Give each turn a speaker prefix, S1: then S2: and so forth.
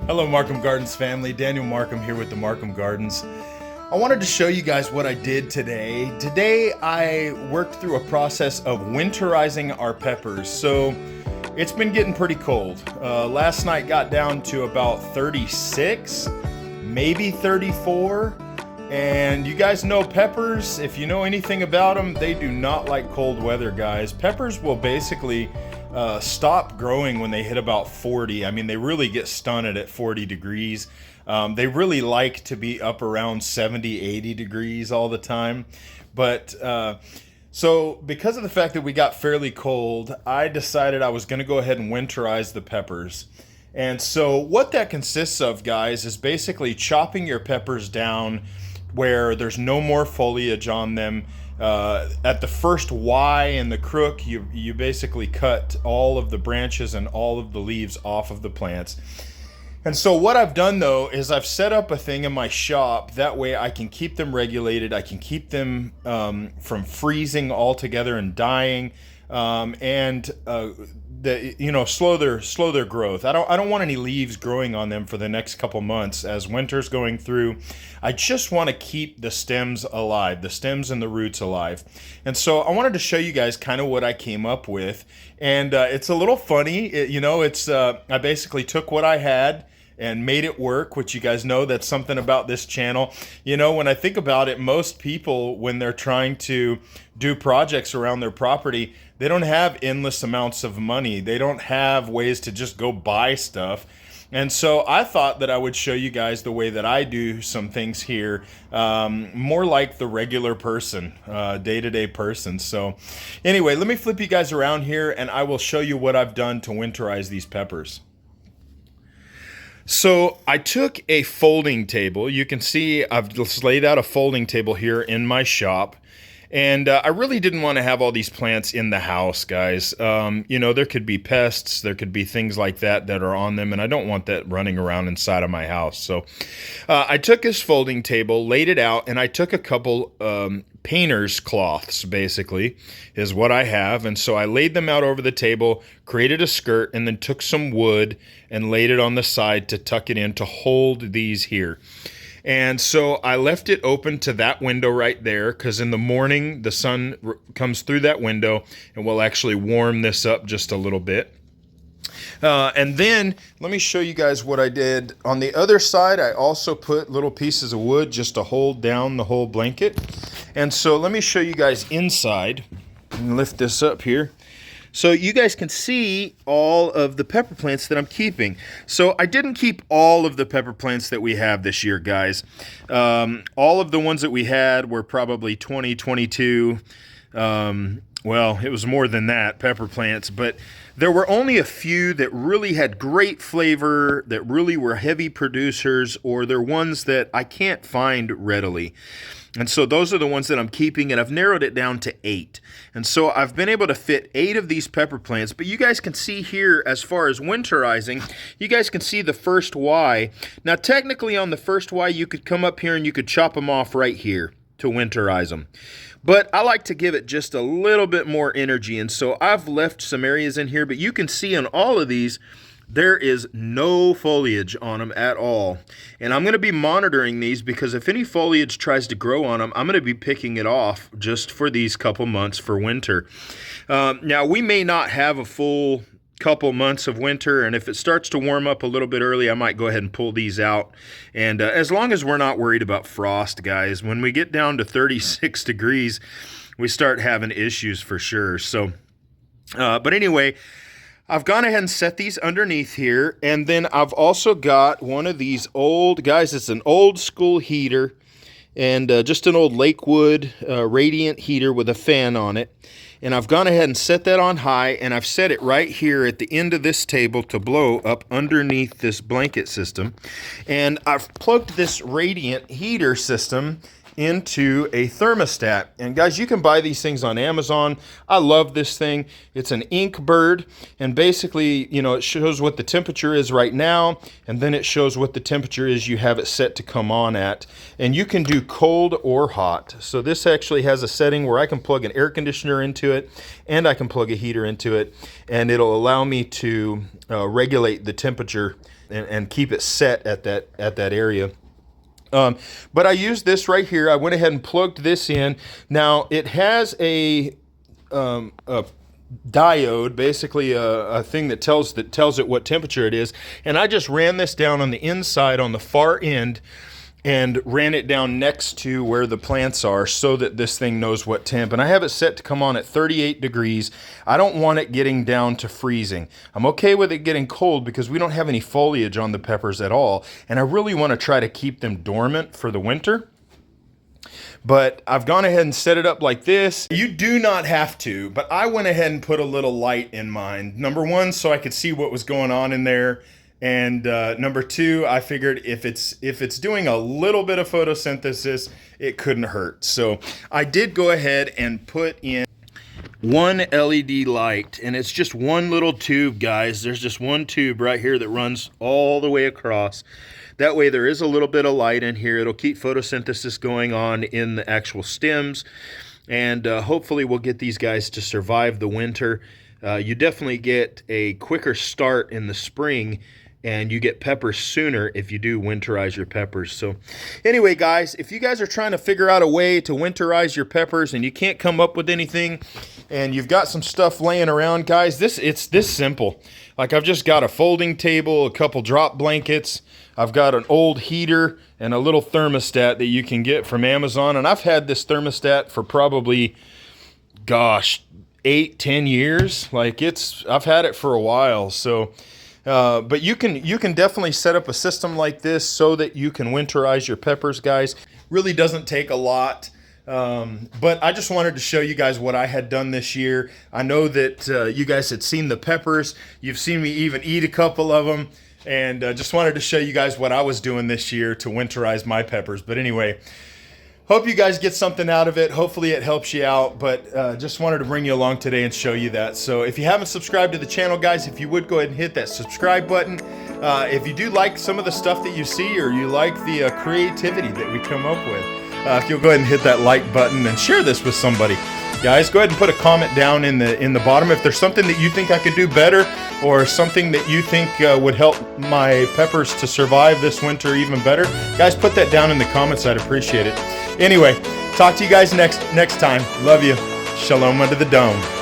S1: Hello Markham Gardens family, Daniel Markham here with the Markham Gardens. I wanted to show you guys what I did today. Today I worked through a process of winterizing our peppers. So it's been getting pretty cold. Last night got down to about 36, maybe 34. And you guys know peppers, if you know anything about them, they do not like cold weather, guys. Peppers will basically stop growing when they hit about 40. I mean, they really get stunted at 40 degrees. They really like to be up around 70, 80 degrees all the time. But so because of the fact that we got fairly cold, I decided I was going to go ahead and winterize the peppers. And so what that consists of, guys, is basically chopping your peppers down where there's no more foliage on them. At the first Y in the crook, you basically cut all of the branches and all of the leaves off of the plants. And so what I've done though is I've set up a thing in my shop, that way I can keep them regulated, I can keep them from freezing altogether and dying, and slow their growth. I don't want any leaves growing on them for the next couple months as winter's going through. I just want to keep the stems alive, the stems and the roots alive. And so I wanted to show you guys kind of what I came up with. And it's a little funny. I basically took what I had and made it work, which you guys know that's something about this channel. You know, when I think about it, most people, when they're trying to do projects around their property, they don't have endless amounts of money. They don't have ways to just go buy stuff. And so I thought that I would show you guys the way that I do some things here, more like the regular person, day-to-day person. So anyway, let me flip you guys around here and I will show you what I've done to winterize these peppers. So I took a folding table. You can see I've just laid out a folding table here in my shop. And I really didn't want to have all these plants in the house, guys. There could be pests, there could be things like that are on them, and I don't want that running around inside of my house. So I took this folding table, laid it out, and I took a couple painter's cloths, basically, is what I have. And so I laid them out over the table, created a skirt, and then took some wood and laid it on the side to tuck it in to hold these here. And so I left it open to that window right there because in the morning the sun comes through that window and will actually warm this up just a little bit. And then let me show you guys what I did. On the other side, I also put little pieces of wood just to hold down the whole blanket. And so let me show you guys inside and lift this up here. So you guys can see all of the pepper plants that I'm keeping. So I didn't keep all of the pepper plants that we have this year, guys. All of the ones that we had were probably 20, 22. Well, it was more than that, pepper plants. But there were only a few that really had great flavor, that really were heavy producers, or they're ones that I can't find readily. And so those are the ones that I'm keeping, and I've narrowed it down to 8. And so I've been able to fit 8 of these pepper plants. But you guys can see here, as far as winterizing, you guys can see the first Y. Now, technically on the first Y, you could come up here and you could chop them off right here to winterize them. But I like to give it just a little bit more energy. And so I've left some areas in here, but you can see on all of these, there is no foliage on them at all. And I'm going to be monitoring these because if any foliage tries to grow on them, I'm going to be picking it off just for these couple months for winter. Now, we may not have a full couple months of winter, and if it starts to warm up a little bit early, I might go ahead and pull these out. And as long as we're not worried about frost, guys, when we get down to 36 degrees, we start having issues for sure. So, but anyway, I've gone ahead and set these underneath here, and then I've also got one of these old, guys, it's an old school heater, and just an old Lakewood radiant heater with a fan on it. And I've gone ahead and set that on high, and I've set it right here at the end of this table to blow up underneath this blanket system. And I've plugged this radiant heater system into a thermostat. And guys, you can buy these things on Amazon. I love this thing. It's an Inkbird, and basically, you know, it shows what the temperature is right now, and then it shows what the temperature is you have it set to come on at. And you can do cold or hot. So this actually has a setting where I can plug an air conditioner into it, and I can plug a heater into it, and it'll allow me to regulate the temperature and keep it set at that area. But I used this right here. I went ahead and plugged this in. Now it has a diode, basically a thing that tells it what temperature it is, and I just ran this down on the inside on the far end and ran it down next to where the plants are so that this thing knows what temp. And I have it set to come on at 38 degrees. I don't want it getting down to freezing. I'm okay with it getting cold because we don't have any foliage on the peppers at all, and I really want to try to keep them dormant for the winter. But I've gone ahead and set it up like this. You do not have to, but I went ahead and put a little light in mine. Number one, so I could see what was going on in there. And number two, I figured if it's doing a little bit of photosynthesis, it couldn't hurt. So I did go ahead and put in one LED light, and it's just one little tube, guys. There's just one tube right here that runs all the way across. That way there is a little bit of light in here. It'll keep photosynthesis going on in the actual stems, and hopefully we'll get these guys to survive the winter. You definitely get a quicker start in the spring, and you get peppers sooner if you do winterize your peppers. So anyway, guys, if you guys are trying to figure out a way to winterize your peppers and you can't come up with anything, and you've got some stuff laying around, guys, it's this simple. Like, I've just got a folding table, a couple drop blankets, I've got an old heater, and a little thermostat that you can get from Amazon. And I've had this thermostat for probably, gosh, 8-10 years. Like, I've had it for a while. So but you can definitely set up a system like this so that you can winterize your peppers, guys. Really doesn't take a lot. But I just wanted to show you guys what I had done this year. I know that you guys had seen the peppers. You've seen me even eat a couple of them. And just wanted to show you guys what I was doing this year to winterize my peppers. But anyway, hope you guys get something out of it. Hopefully it helps you out. But just wanted to bring you along today and show you that. So if you haven't subscribed to the channel, guys, if you would go ahead and hit that subscribe button. If you do like some of the stuff that you see, or you like the creativity that we come up with, if you'll go ahead and hit that like button and share this with somebody. Guys, go ahead and put a comment down in the bottom if there's something that you think I could do better, or something that you think would help my peppers to survive this winter even better. Guys, put that down in the comments. I'd appreciate it. Anyway, talk to you guys next time. Love you. Shalom under the dome.